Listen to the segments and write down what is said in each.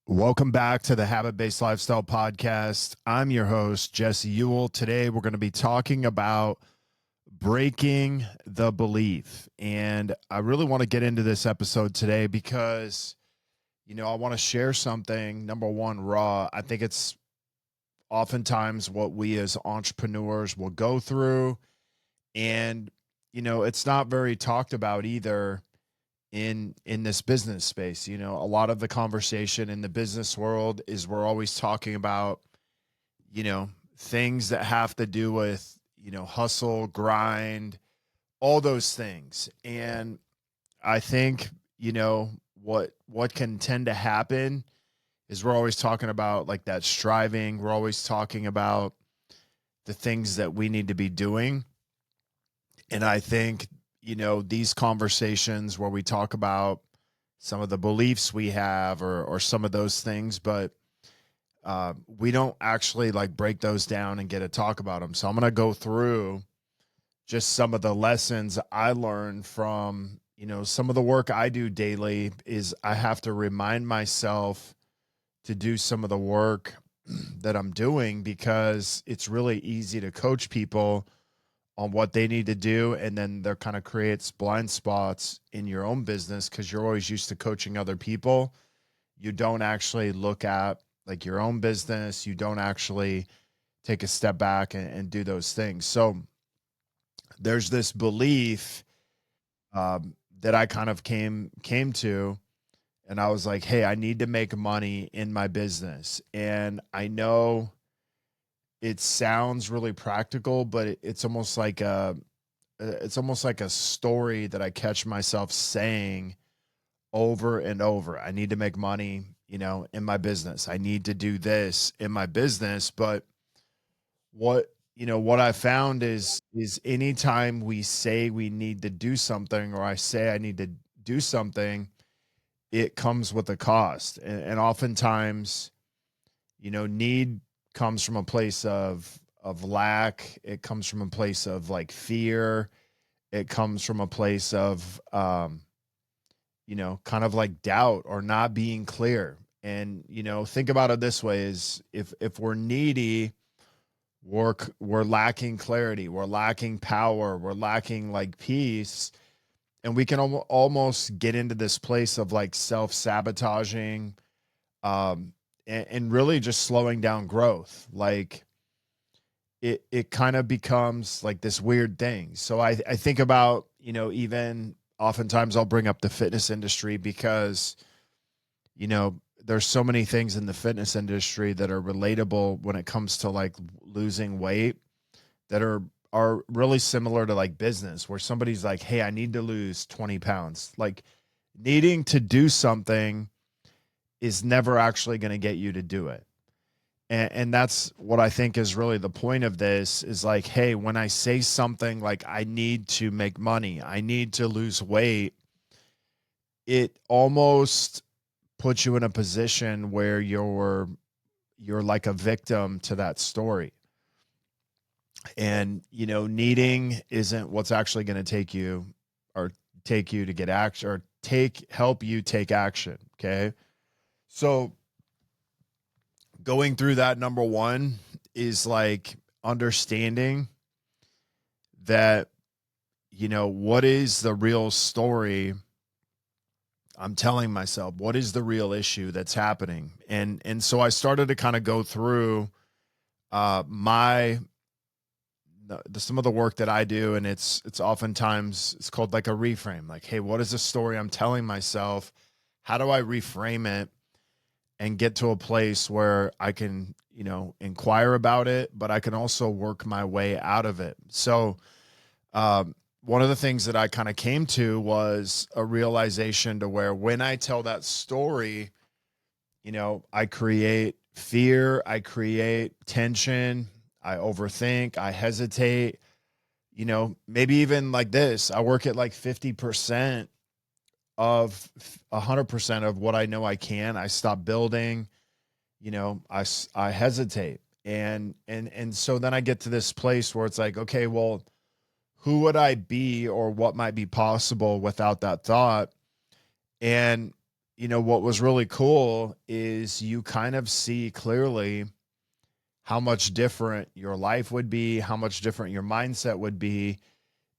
Welcome back to the Habit Based Lifestyle Podcast. I'm your host, Jesse Ewell. Today, we're going to be talking about breaking the belief. And I really want to get into this episode today because, I want to share something, number one, raw. I think it's oftentimes what we as entrepreneurs will go through. And, it's not very talked about either in this business space. A lot of the conversation in the business world is we're always talking about things that have to do with hustle, grind, all those things. And I think what can tend to happen is we're always talking about like that striving. We're always talking about the things that we need to be doing. And I think, these conversations where we talk about some of the beliefs we have or some of those things, but we don't actually like break those down and get to talk about them. So I'm going to go through just some of the lessons I learned from, some of the work I do daily is I have to remind myself to do some of the work that I'm doing because it's really easy to coach people on what they need to do. And then there kind of creates blind spots in your own business because you're always used to coaching other people. You don't actually look at like your own business. You don't actually take a step back and do those things. So there's this belief that I kind of came to, and I was like, hey, I need to make money in my business. And I know it sounds really practical, but it's almost like a story that I catch myself saying over and over. I need to make money, in my business. I need to do this in my business. But what I found is anytime we say we need to do something, or I say I need to do something, it comes with a cost. And oftentimes, need comes from a place of lack. It comes from a place of like fear. It comes from a place of kind of like doubt or not being clear. And think about it this way: is if we're needy, we're lacking clarity, we're lacking power, we're lacking like peace, and we can almost get into this place of like self-sabotaging, and really just slowing down growth. Like it kind of becomes like this weird thing. So I think about, even oftentimes I'll bring up the fitness industry because, there's so many things in the fitness industry that are relatable when it comes to like losing weight that are really similar to like business where somebody's like, hey, I need to lose 20 pounds. Like needing to do something is never actually going to get you to do it. And that's what I think is really the point of this is like, hey, when I say something like I need to make money, I need to lose weight, it almost puts you in a position where you're like a victim to that story. And needing isn't what's actually going to take you to get action or help you take action. Okay. So going through that, number one is like understanding that, what is the real story I'm telling myself? What is the real issue that's happening? And so I started to kind of go through my some of the work that I do, and it's oftentimes it's called like a reframe. Like, hey, what is the story I'm telling myself? How do I reframe it and get to a place where I can, inquire about it, but I can also work my way out of it. So, one of the things that I kind of came to was a realization to where when I tell that story, I create fear, I create tension, I overthink, I hesitate, maybe even like this, I work at like 50% of 100% of what I know I can. I stop building, I hesitate. And so then I get to this place where it's like, okay, well, who would I be or what might be possible without that thought? And what was really cool is you kind of see clearly how much different your life would be, how much different your mindset would be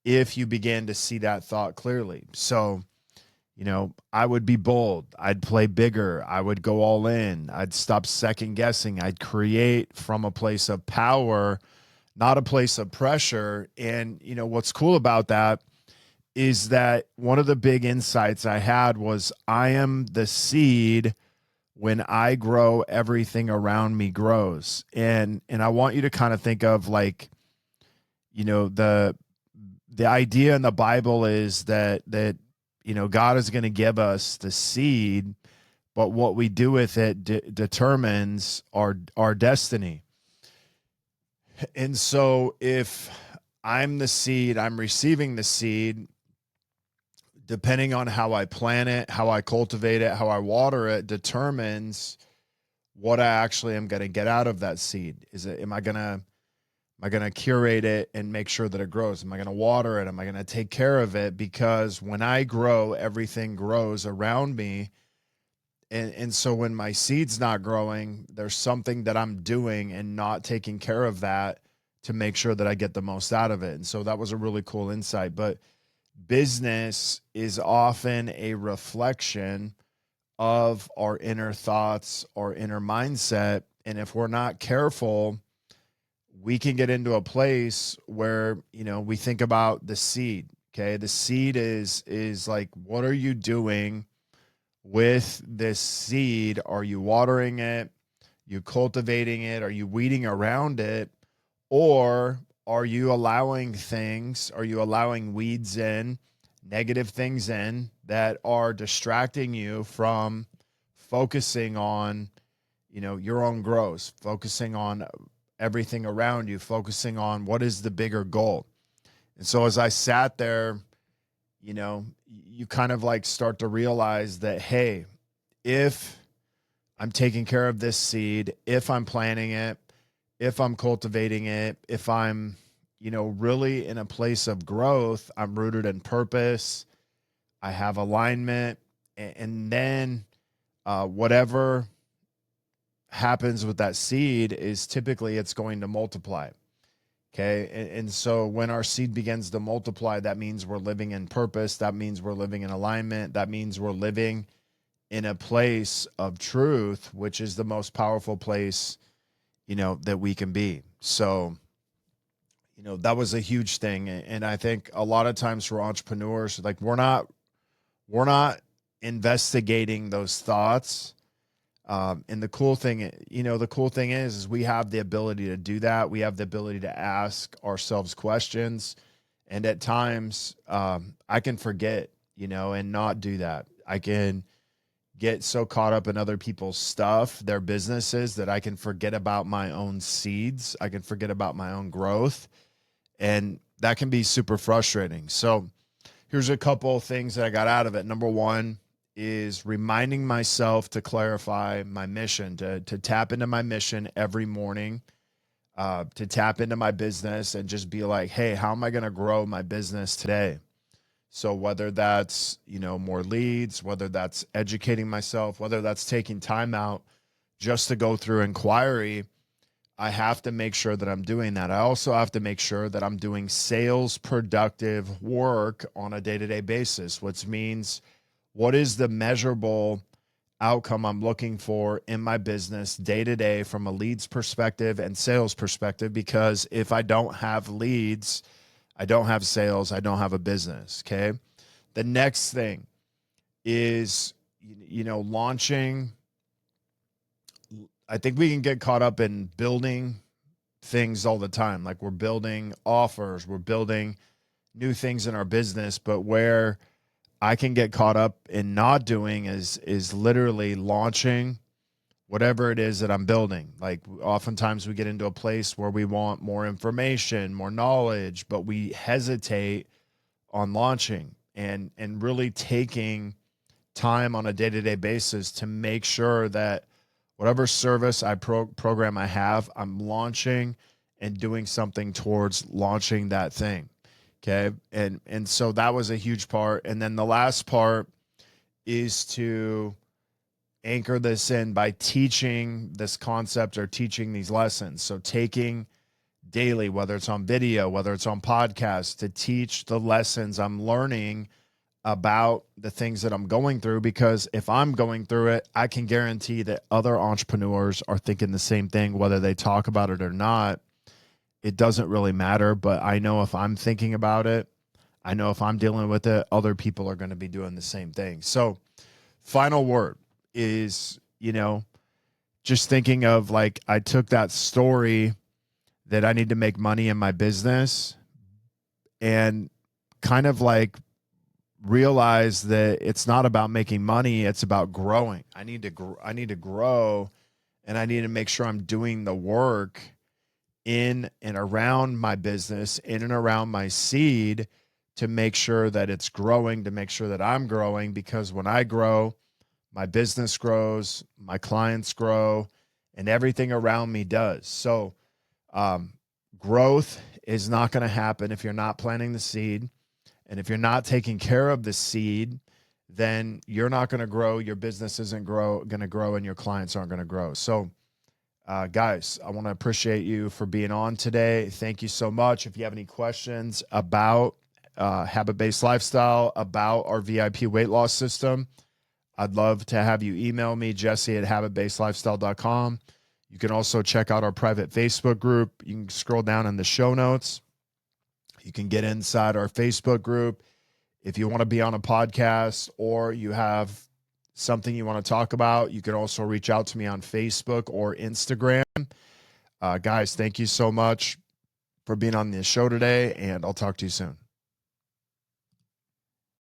if you began to see that thought clearly. So, I would be bold. I'd play bigger. I would go all in. I'd stop second guessing. I'd create from a place of power, not a place of pressure. And, what's cool about that is that one of the big insights I had was I am the seed. When I grow, everything around me grows. And I want you to kind of think of like, the idea in the Bible is that God is going to give us the seed, but what we do with it determines our destiny. And so if I'm the seed, I'm receiving the seed, depending on how I plant it, how I cultivate it, how I water it, determines what I actually am going to get out of that seed. Am I going to curate it and make sure that it grows? Am I going to water it? Am I going to take care of it? Because when I grow, everything grows around me. And so when my seed's not growing, there's something that I'm doing and not taking care of that to make sure that I get the most out of it. And so that was a really cool insight. But business is often a reflection of our inner thoughts, our inner mindset. And if we're not careful, we can get into a place where, we think about the seed. Okay. The seed is like, what are you doing with this seed? Are you watering it? You cultivating it? Are you weeding around it? Or are you allowing weeds in, negative things in that are distracting you from focusing on, your own growth, focusing on everything around you, focusing on what is the bigger goal? And so as I sat there, you kind of like start to realize that, hey, if I'm taking care of this seed, if I'm planting it, if I'm cultivating it, if I'm, really in a place of growth, I'm rooted in purpose, I have alignment, and then whatever happens with that seed is typically it's going to multiply. Okay. And so when our seed begins to multiply, that means we're living in purpose. That means we're living in alignment. That means we're living in a place of truth, which is the most powerful place, that we can be. So, that was a huge thing. And I think a lot of times for entrepreneurs, like we're not investigating those thoughts. And the cool thing is we have the ability to do that. We have the ability to ask ourselves questions. And at times, I can forget, and not do that. I can get so caught up in other people's stuff, their businesses, that I can forget about my own seeds. I can forget about my own growth. And that can be super frustrating. So here's a couple of things that I got out of it. Number one is reminding myself to clarify my mission, to tap into my mission every morning, to tap into my business and just be like, hey, how am I going to grow my business today? So whether that's, more leads, whether that's educating myself, whether that's taking time out just to go through inquiry, I have to make sure that I'm doing that. I also have to make sure that I'm doing sales productive work on a day-to-day basis, which means what is the measurable outcome I'm looking for in my business day to day from a leads perspective and sales perspective? Because if I don't have leads, I don't have sales, I don't have a business. Okay. The next thing is, launching. I think we can get caught up in building things all the time. Like we're building offers, we're building new things in our business, but where I can get caught up in not doing is literally launching whatever it is that I'm building. Like oftentimes we get into a place where we want more information, more knowledge, but we hesitate on launching and really taking time on a day-to-day basis to make sure that whatever service program I have, I'm launching and doing something towards launching that thing. Okay. And so that was a huge part. And then the last part is to anchor this in by teaching this concept or teaching these lessons. So taking daily, whether it's on video, whether it's on podcasts, to teach the lessons I'm learning about the things that I'm going through, because if I'm going through it, I can guarantee that other entrepreneurs are thinking the same thing, whether they talk about it or not. It doesn't really matter, but I know if I'm thinking about it, I know if I'm dealing with it, other people are going to be doing the same thing. So final word is, just thinking of, like, I took that story that I need to make money in my business and kind of like realize that it's not about making money. It's about growing. I need to grow, and I need to make sure I'm doing the work in and around my business, in and around my seed, to make sure that it's growing, to make sure that I'm growing, because when I grow, my business grows, my clients grow, and everything around me does. So growth is not going to happen if you're not planting the seed. And if you're not taking care of the seed, then you're not going to grow. Your business isn't going to grow, and your clients aren't going to grow. So, guys, I want to appreciate you for being on today. Thank you so much. If you have any questions about habit-based lifestyle, about our VIP weight loss system, I'd love to have you email me, jesse@habitbasedlifestyle.com. You can also check out our private Facebook group. You can scroll down in the show notes. You can get inside our Facebook group. If you want to be on a podcast or you have something you want to talk about, you can also reach out to me on Facebook or Instagram. Guys, thank you so much for being on this show today, and I'll talk to you soon.